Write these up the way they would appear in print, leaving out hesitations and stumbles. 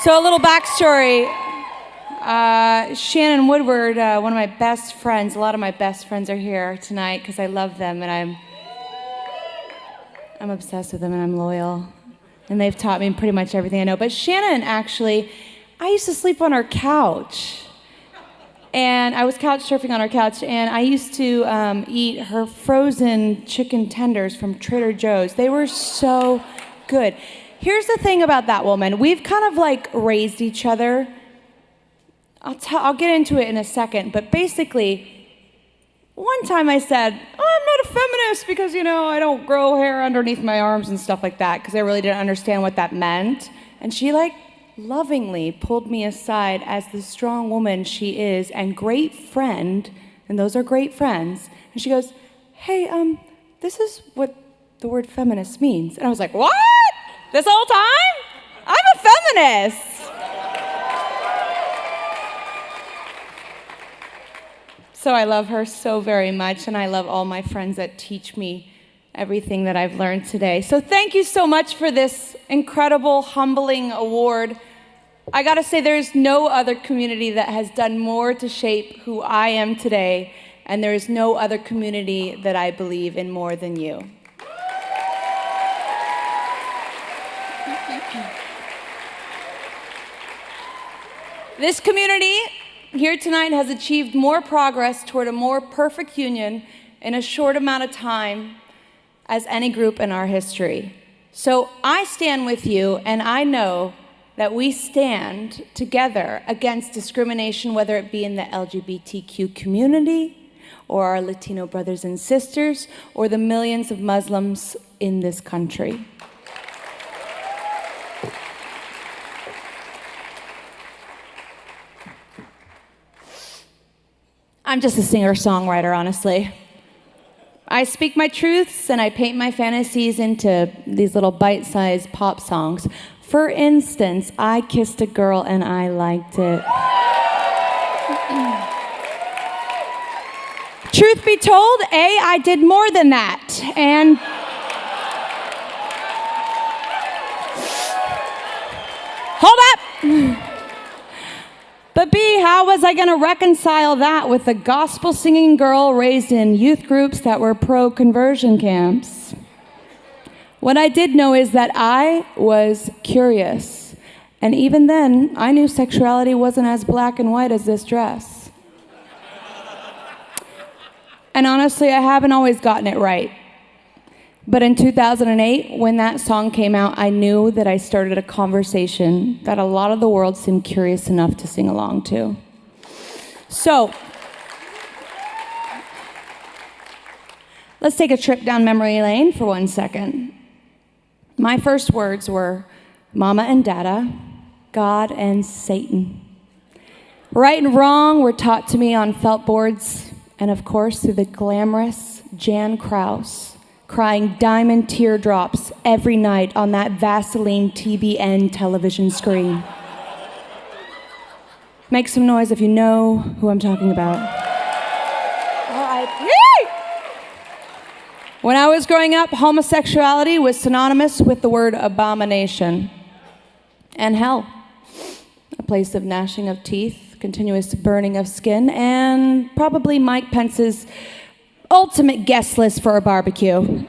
So a little backstory. Shannon Woodward, one of my best friends, a lot of my best friends are here tonight because I love them and I'm obsessed with them and I'm loyal. And they've taught me pretty much everything I know. But Shannon, actually, I used to sleep on her couch. And I was couch surfing on her couch, and I used to eat her frozen chicken tenders from Trader Joe's. They were so good. Here's the thing about that woman. We've kind of like raised each other. I'll get into it in a second, but basically, one time I said, oh, I'm not a feminist because, I don't grow hair underneath my arms and stuff like that, because I really didn't understand what that meant. And she lovingly pulled me aside as the strong woman she is and great friend, and those are great friends. And she goes, hey, this is what the word feminist means. And I was like, what? This whole time? I'm a feminist. So I love her so very much, and I love all my friends that teach me everything that I've learned today. So thank you so much for this incredible, humbling award. I gotta say, there's no other community that has done more to shape who I am today, and there is no other community that I believe in more than you. This community here tonight has achieved more progress toward a more perfect union in a short amount of time as any group in our history. So I stand with you, and I know that we stand together against discrimination, whether it be in the LGBTQ community, or our Latino brothers and sisters, or the millions of Muslims in this country. I'm just a singer-songwriter, honestly. I speak my truths and I paint my fantasies into these little bite-sized pop songs. For instance, I kissed a girl and I liked it. Truth be told, I did more than that. And hold up! But B, how was I going to reconcile that with a gospel-singing girl raised in youth groups that were pro-conversion camps? What I did know is that I was curious. And even then, I knew sexuality wasn't as black and white as this dress. And honestly, I haven't always gotten it right. But in 2008, when that song came out, I knew that I started a conversation that a lot of the world seemed curious enough to sing along to. So, let's take a trip down memory lane for 1 second. My first words were Mama and Dada, God and Satan. Right and wrong were taught to me on felt boards, and of course through the glamorous Jan Kraus, crying diamond teardrops every night on that Vaseline TBN television screen. Make some noise if you know who I'm talking about. R.I.P. When I was growing up, homosexuality was synonymous with the word abomination and hell, a place of gnashing of teeth, continuous burning of skin, and probably Mike Pence's ultimate guest list for a barbecue.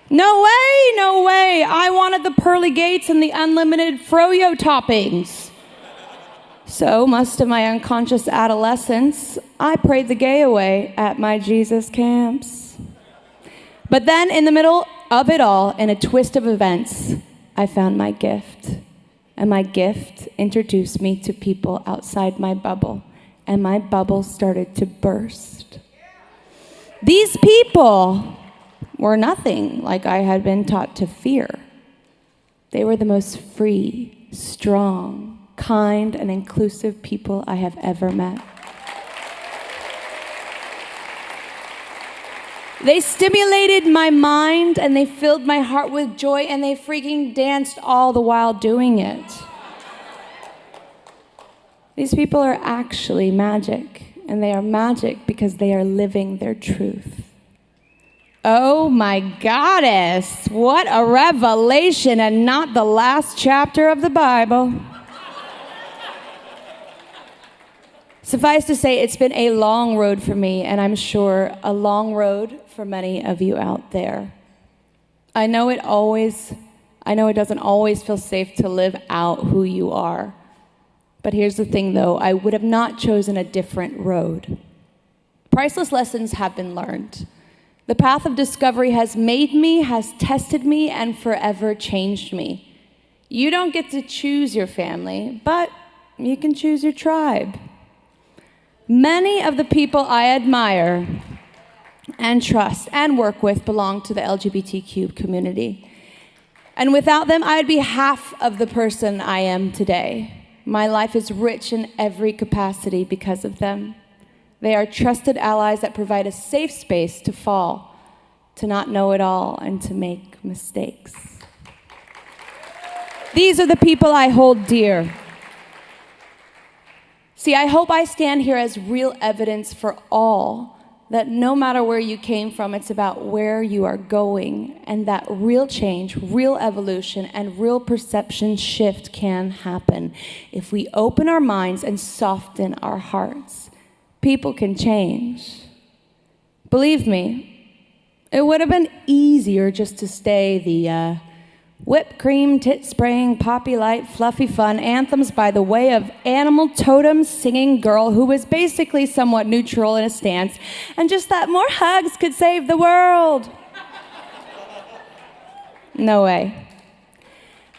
No way, no way. I wanted the pearly gates and the unlimited froyo toppings. So, most of my unconscious adolescence, I prayed the gay away at my Jesus camps. But then, in the middle of it all, in a twist of events, I found my gift. And my gift introduced me to people outside my bubble. And my bubble started to burst. These people were nothing like I had been taught to fear. They were the most free, strong, kind, and inclusive people I have ever met. They stimulated my mind, and they filled my heart with joy, and they freaking danced all the while doing it. These people are actually magic, and they are magic because they are living their truth. Oh my goddess, what a revelation, and not the last chapter of the Bible. Suffice to say, it's been a long road for me, and I'm sure a long road for many of you out there. I know it doesn't always feel safe to live out who you are. But here's the thing, though, I would have not chosen a different road. Priceless lessons have been learned. The path of discovery has made me, has tested me, and forever changed me. You don't get to choose your family, but you can choose your tribe. Many of the people I admire and trust and work with belong to the LGBTQ community. And without them, I'd be half of the person I am today. My life is rich in every capacity because of them. They are trusted allies that provide a safe space to fall, to not know it all, and to make mistakes. These are the people I hold dear. See, I hope I stand here as real evidence for all that no matter where you came from, it's about where you are going, and that real change, real evolution, and real perception shift can happen if we open our minds and soften our hearts. People can change. Believe me, it would have been easier just to stay the whipped cream, tit-spraying, poppy light, fluffy fun anthems by the way of animal totem singing girl who was basically somewhat neutral in a stance, and just that more hugs could save the world. No way.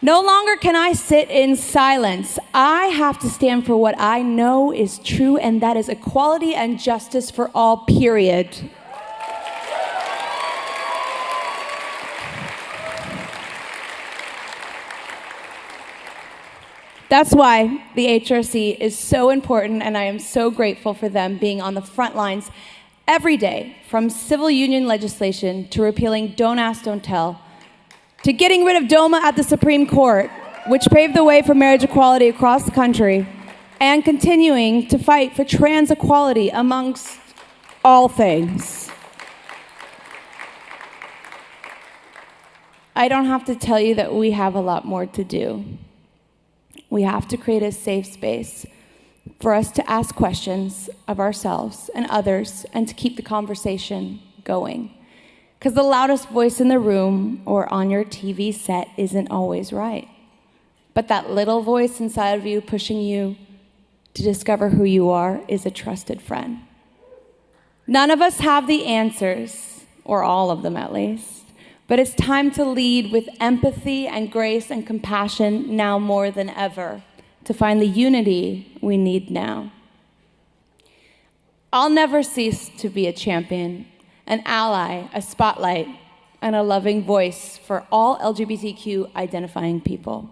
No longer can I sit in silence. I have to stand for what I know is true, and that is equality and justice for all, period. That's why the HRC is so important, and I am so grateful for them being on the front lines every day, from civil union legislation to repealing Don't Ask, Don't Tell, to getting rid of DOMA at the Supreme Court, which paved the way for marriage equality across the country, and continuing to fight for trans equality amongst all things. I don't have to tell you that we have a lot more to do. We have to create a safe space for us to ask questions of ourselves and others and to keep the conversation going. Because the loudest voice in the room or on your TV set isn't always right. But that little voice inside of you pushing you to discover who you are is a trusted friend. None of us have the answers, or all of them at least. But it's time to lead with empathy and grace and compassion now more than ever to find the unity we need now. I'll never cease to be a champion, an ally, a spotlight, and a loving voice for all LGBTQ identifying people.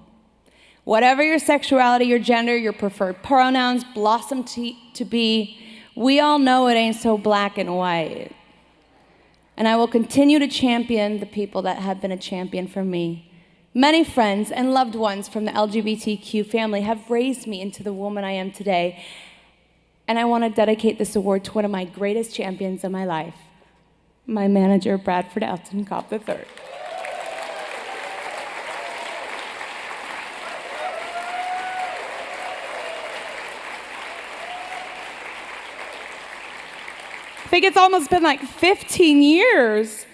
Whatever your sexuality, your gender, your preferred pronouns blossom to be, we all know it ain't so black and white. And I will continue to champion the people that have been a champion for me. Many friends and loved ones from the LGBTQ family have raised me into the woman I am today. And I want to dedicate this award to one of my greatest champions of my life, my manager, Bradford Elton Cobb III. I think it's almost been like 15 years,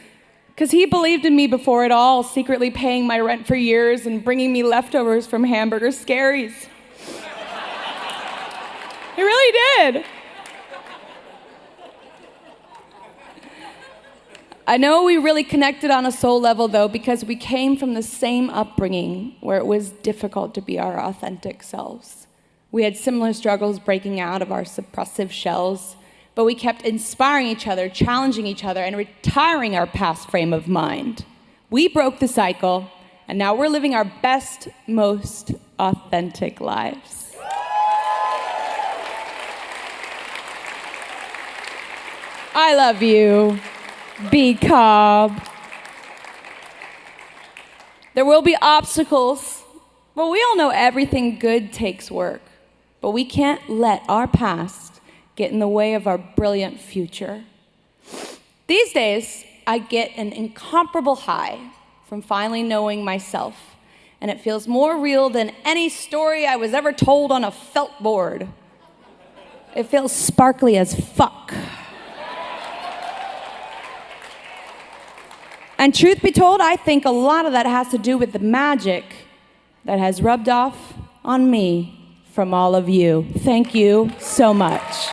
because he believed in me before it all, secretly paying my rent for years and bringing me leftovers from Hamburger Scaries. He really did. I know we really connected on a soul level, though, because we came from the same upbringing where it was difficult to be our authentic selves. We had similar struggles breaking out of our suppressive shells, but we kept inspiring each other, challenging each other, and retiring our past frame of mind. We broke the cycle, and now we're living our best, most authentic lives. I love you, B. Cobb. There will be obstacles, but we all know everything good takes work. But we can't let our past get in the way of our brilliant future. These days, I get an incomparable high from finally knowing myself, and it feels more real than any story I was ever told on a felt board. It feels sparkly as fuck. And truth be told, I think a lot of that has to do with the magic that has rubbed off on me from all of you. Thank you so much.